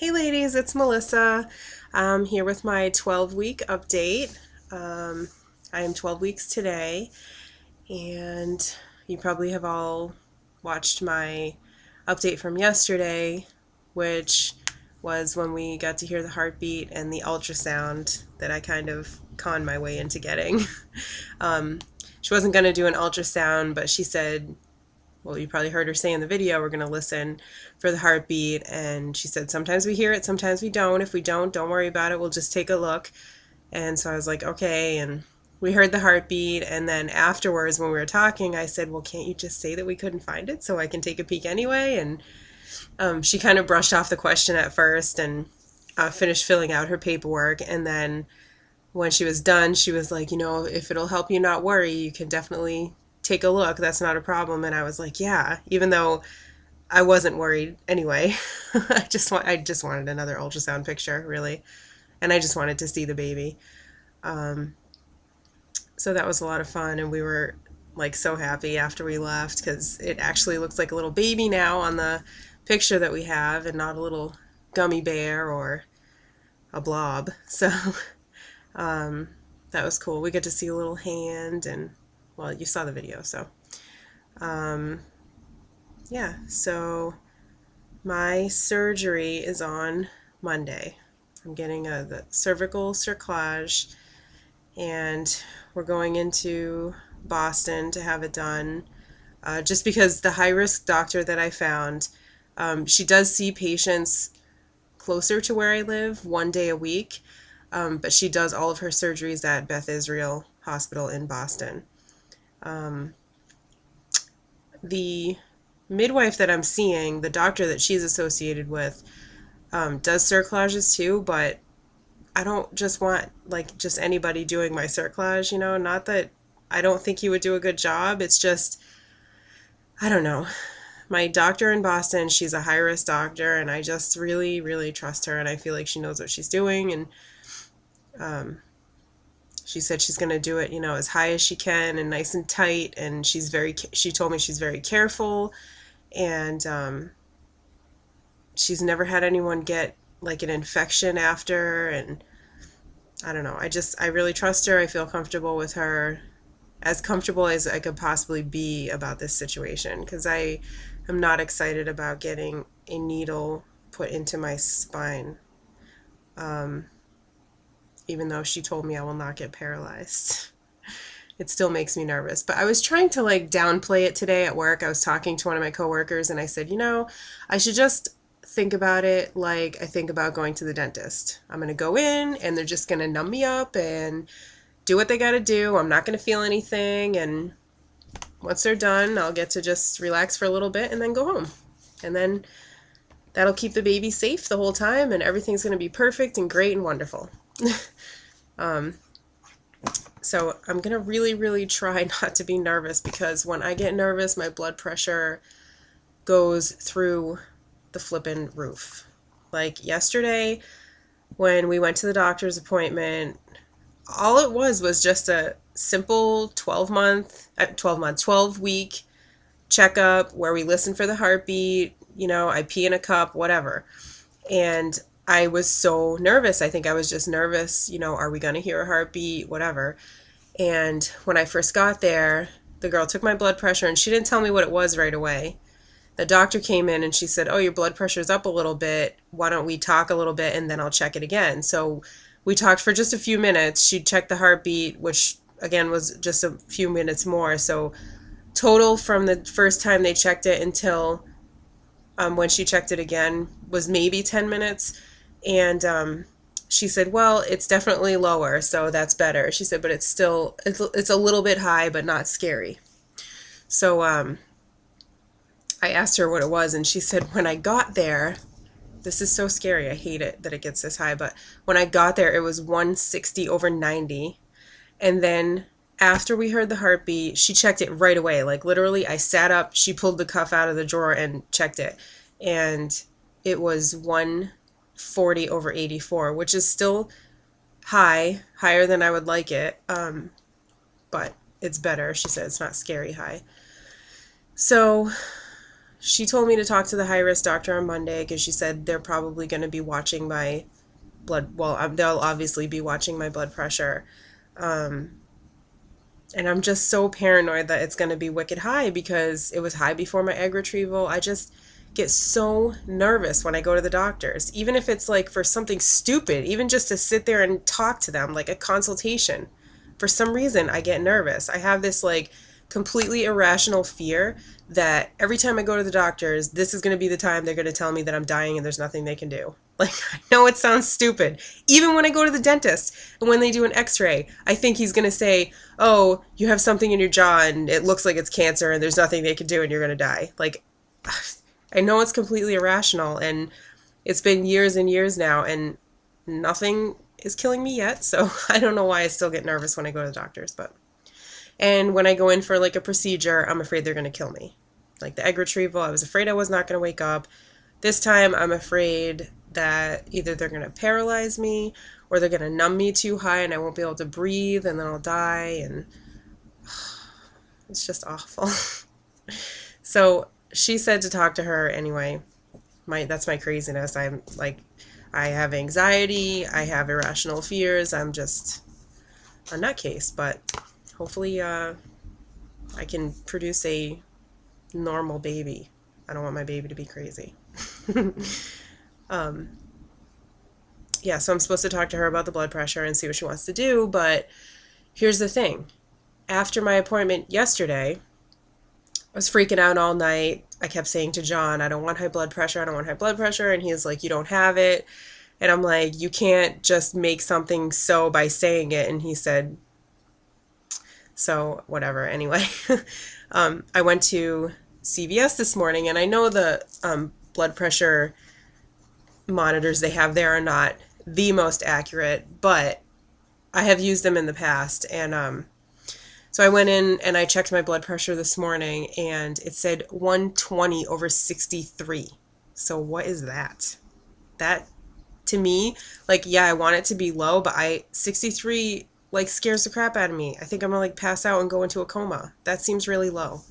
Hey ladies, it's Melissa. I'm here with my 12-week update. Um, I am 12 weeks today, and you probably have all watched my update from yesterday, which was when we got to hear the heartbeat and the ultrasound that I kind of conned my way into getting. um, she wasn't going to do an ultrasound, but she said, well, you probably heard her say in the video, we're going to listen for the heartbeat. And she said, sometimes we hear it, sometimes we don't. If we don't worry about it. We'll just take a look. And so I was like, okay. And we heard the heartbeat. And then afterwards, when we were talking, I said, well, can't you just say that we couldn't find it so I can take a peek anyway? And she kind of brushed off the question at first and finished filling out her paperwork. And then when she was done, she was like, if it'll help you not worry, you can definitely take a look. That's not a problem. And I was like, yeah, even though I wasn't worried anyway. I just wanted another ultrasound picture, really. And I just wanted to see the baby. Um, so that was a lot of fun. And we were like so happy after we left because it actually looks like a little baby now on the picture that we have and not a little gummy bear or a blob. So Um, that was cool. We get to see a little hand, and well, you saw the video, so um, yeah. So my surgery is on Monday. I'm getting the cervical cerclage, and we're going into Boston to have it done. Just because the high risk doctor that I found, she does see patients closer to where I live 1 day a week. But she does all of her surgeries at Beth Israel Hospital in Boston. Um, the midwife that I'm seeing, the doctor that she's associated with, does cerclages too, but I don't just want like just anybody doing my cerclage, not that I don't think he would do a good job. It's just, I don't know. My doctor in Boston, she's a high risk doctor, and I just really, really trust her, and I feel like she knows what she's doing, and um, she said she's going to do it, as high as she can and nice and tight. And she told me she's very careful. And she's never had anyone get like an infection after. And I don't know. I really trust her. I feel comfortable with her, as comfortable as I could possibly be about this situation. Because I am not excited about getting a needle put into my spine. Even though she told me I will not get paralyzed. It still makes me nervous. But I was trying to like downplay it today at work. I was talking to one of my coworkers and I said, I should just think about it like I think about going to the dentist. I'm going to go in and they're just going to numb me up and do what they got to do. I'm not going to feel anything. And once they're done, I'll get to just relax for a little bit and then go home. And then that'll keep the baby safe the whole time and everything's going to be perfect and great and wonderful. um, so I'm going to really, really try not to be nervous, because when I get nervous, my blood pressure goes through the flippin' roof. Like yesterday, when we went to the doctor's appointment, all it was just a simple 12-week checkup where we listen for the heartbeat, I pee in a cup, whatever. And I was so nervous. I think I was just nervous, are we going to hear a heartbeat, whatever. And when I first got there, the girl took my blood pressure and she didn't tell me what it was right away. The doctor came in and she said, oh, your blood pressure's up a little bit. Why don't we talk a little bit and then I'll check it again. So we talked for just a few minutes. She checked the heartbeat, which again was just a few minutes more. So total from the first time they checked it until when she checked it again was maybe 10 minutes. And she said, well, it's definitely lower, so that's better. She said, but it's a little bit high, but not scary. So I asked her what it was, and she said, when I got there, this is so scary. I hate it that it gets this high, but when I got there, it was 160/90. And then after we heard the heartbeat, she checked it right away. Like literally, I sat up, she pulled the cuff out of the drawer and checked it. And it was 140/84, which is still higher than I would like it. But it's better. She said it's not scary high. So she told me to talk to the high-risk doctor on Monday because she said they're probably going to be watching my blood. Well, they'll obviously be watching my blood pressure. Um, and I'm just so paranoid that it's going to be wicked high because it was high before my egg retrieval. I just get so nervous when I go to the doctors, even if it's like for something stupid, even just to sit there and talk to them, like a consultation. For some reason, I get nervous. I have this like completely irrational fear that every time I go to the doctors, this is going to be the time they're going to tell me that I'm dying and there's nothing they can do. Like, I know it sounds stupid. Even when I go to the dentist and when they do an x-ray, I think he's going to say, oh, you have something in your jaw and it looks like it's cancer and there's nothing they can do and you're going to die. Like, I know it's completely irrational and it's been years and years now and nothing is killing me yet. So I don't know why I still get nervous when I go to the doctors, but. And when I go in for like a procedure, I'm afraid they're going to kill me. Like the egg retrieval, I was afraid I was not going to wake up. This time I'm afraid that either they're going to paralyze me or they're going to numb me too high and I won't be able to breathe and then I'll die, and it's just awful. So she said to talk to her anyway. That's my craziness. I'm like, I have anxiety, I have irrational fears, I'm just a nutcase, but hopefully I can produce a normal baby. I don't want my baby to be crazy. Yeah, so I'm supposed to talk to her about the blood pressure and see what she wants to do, but here's the thing. After my appointment yesterday, I was freaking out all night. I kept saying to John, I don't want high blood pressure, I don't want high blood pressure, and he's like, you don't have it. And I'm like, you can't just make something so by saying it. And he said, so whatever. Anyway, I went to CVS this morning, and I know the blood pressure monitors they have there are not the most accurate, but I have used them in the past. And so I went in and I checked my blood pressure this morning, and it said 120/63. So what is that? That, to me, like, yeah, I want it to be low, but 63 like scares the crap out of me. I think I'm gonna like pass out and go into a coma. That seems really low.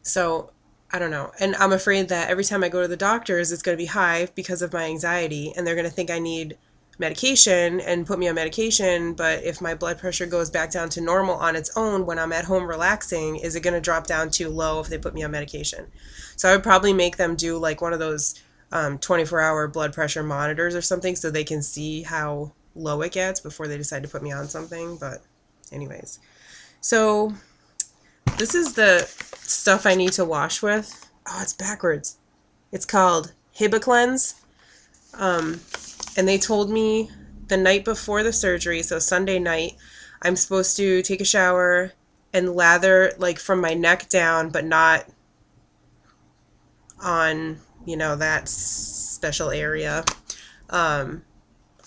So I don't know. And I'm afraid that every time I go to the doctors, it's going to be high because of my anxiety, and they're going to think I need medication and put me on medication. But if my blood pressure goes back down to normal on its own when I'm at home relaxing, is it going to drop down too low if they put me on medication? So I would probably make them do like one of those 24-hour blood pressure monitors or something so they can see how low it gets before they decide to put me on something. But anyways, so this is the stuff I need to wash with. Oh, it's backwards. It's called Hibiclens. And they told me the night before the surgery, so Sunday night, I'm supposed to take a shower and lather like from my neck down, but not on, that special area.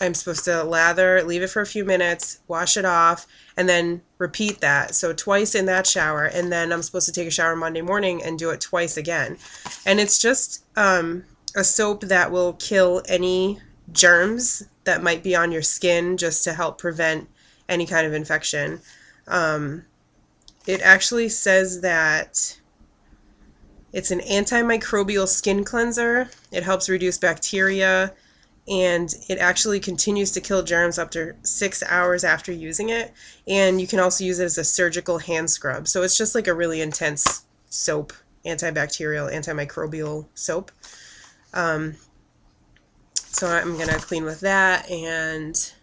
I'm supposed to lather, leave it for a few minutes, wash it off, and then repeat that. So twice in that shower, and then I'm supposed to take a shower Monday morning and do it twice again. And it's just a soap that will kill any germs that might be on your skin, just to help prevent any kind of infection. It actually says that it's an antimicrobial skin cleanser. It helps reduce bacteria, and it actually continues to kill germs up to 6 hours after using it. And you can also use it as a surgical hand scrub. So it's just like a really intense soap, antibacterial, antimicrobial soap. So I'm going to clean with that, and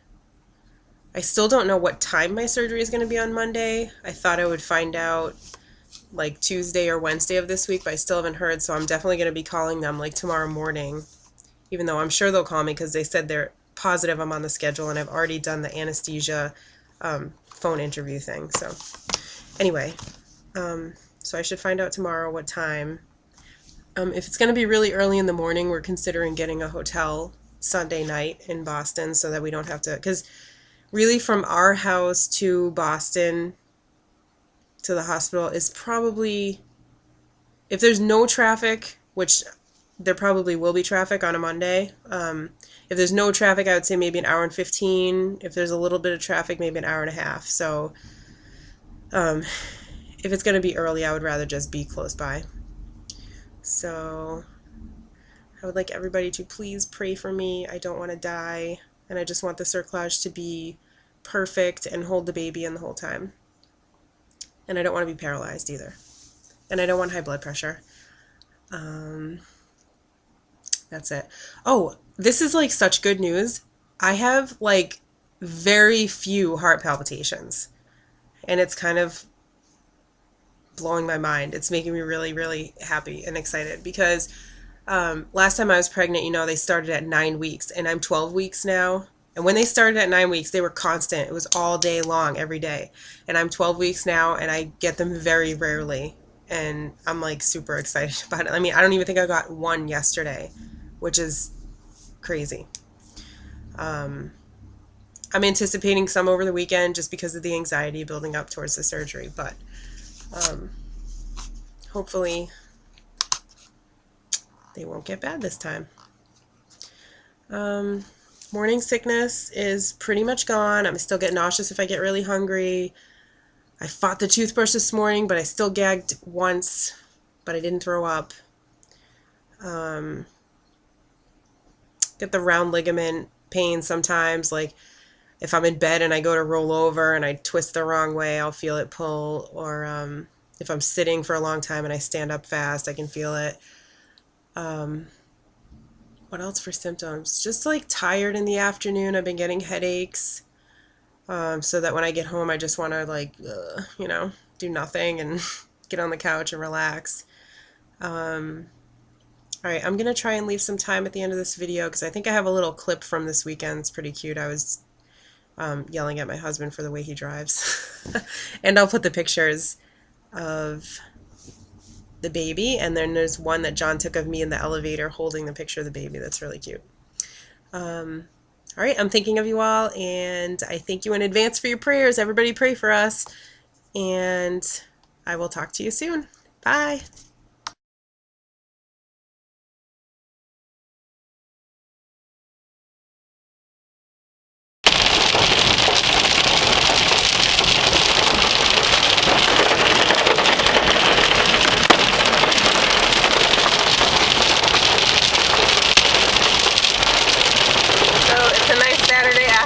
I still don't know what time my surgery is going to be on Monday. I thought I would find out like Tuesday or Wednesday of this week, but I still haven't heard, so I'm definitely going to be calling them like tomorrow morning, even though I'm sure they'll call me because they said they're positive I'm on the schedule, and I've already done the anesthesia phone interview thing. So anyway, so I should find out tomorrow what time. If it's going to be really early in the morning, we're considering getting a hotel Sunday night in Boston so that we don't have to, because really from our house to Boston to the hospital is probably, if there's no traffic, which there probably will be traffic on a Monday. If there's no traffic, I would say maybe an hour and 15. If there's a little bit of traffic, maybe an hour and a half. So if it's going to be early, I would rather just be close by. So I would like everybody to please pray for me. I don't want to die, and I just want the cerclage to be perfect and hold the baby in the whole time. And I don't want to be paralyzed either. And I don't want high blood pressure. That's it. Oh, this is like such good news. I have like very few heart palpitations, and it's kind of blowing my mind. It's making me really, really happy and excited because last time I was pregnant, they started at 9 weeks, and I'm 12 weeks now. And when they started at 9 weeks, they were constant. It was all day long, every day. And I'm 12 weeks now, and I get them very rarely. And I'm like super excited about it. I mean, I don't even think I got one yesterday, which is crazy. I'm anticipating some over the weekend just because of the anxiety building up towards the surgery, but hopefully they won't get bad this time. Morning sickness is pretty much gone. I'm still get nauseous if I get really hungry. I fought the toothbrush this morning, but I still gagged once, but I didn't throw up. Get the round ligament pain sometimes, like if I'm in bed and I go to roll over and I twist the wrong way, I'll feel it pull, or if I'm sitting for a long time and I stand up fast, I can feel it. What else for symptoms? Just like tired in the afternoon. I've been getting headaches, so that when I get home I just want to like do nothing and get on the couch and relax. Alright, I'm gonna try and leave some time at the end of this video because I think I have a little clip from this weekend. It's pretty cute. I was yelling at my husband for the way he drives. And I'll put the pictures of the baby, and then there's one that John took of me in the elevator holding the picture of the baby. That's really cute. Alright, I'm thinking of you all, and I thank you in advance for your prayers. Everybody pray for us, and I will talk to you soon. Bye!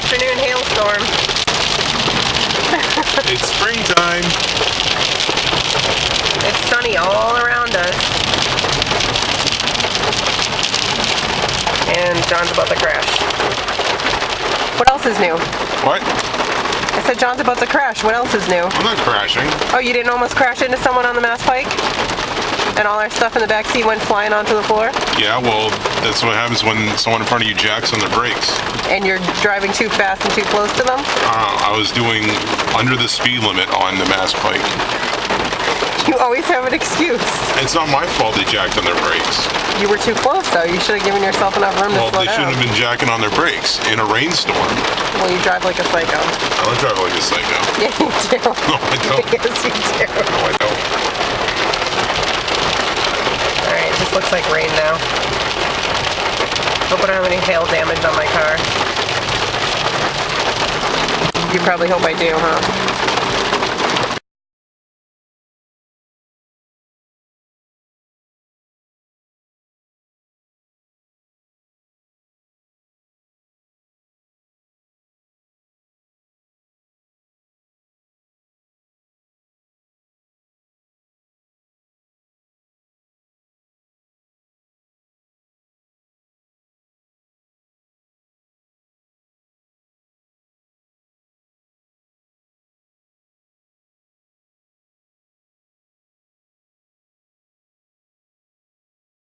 Afternoon hailstorm. It's springtime. It's sunny all around us. And John's about to crash. What else is new? What? I said John's about to crash. What else is new? I'm not crashing. Oh, you didn't almost crash into someone on the Mass Pike? And all our stuff in the back seat went flying onto the floor? Yeah, well, that's what happens when someone in front of you jacks on the brakes. And you're driving too fast and too close to them? I was doing under the speed limit on the Mass Pike. You always have an excuse. It's not my fault they jacked on their brakes. You were too close, though. You should have given yourself enough room to slow down. Well, they shouldn't have been jacking on their brakes in a rainstorm. Well, you drive like a psycho. I don't drive like a psycho. Yeah, you do. No, I don't. Yes, you do. No, I don't. Alright, it just looks like rain now. Hope I don't have any hail damage on my car. You probably hope I do, huh?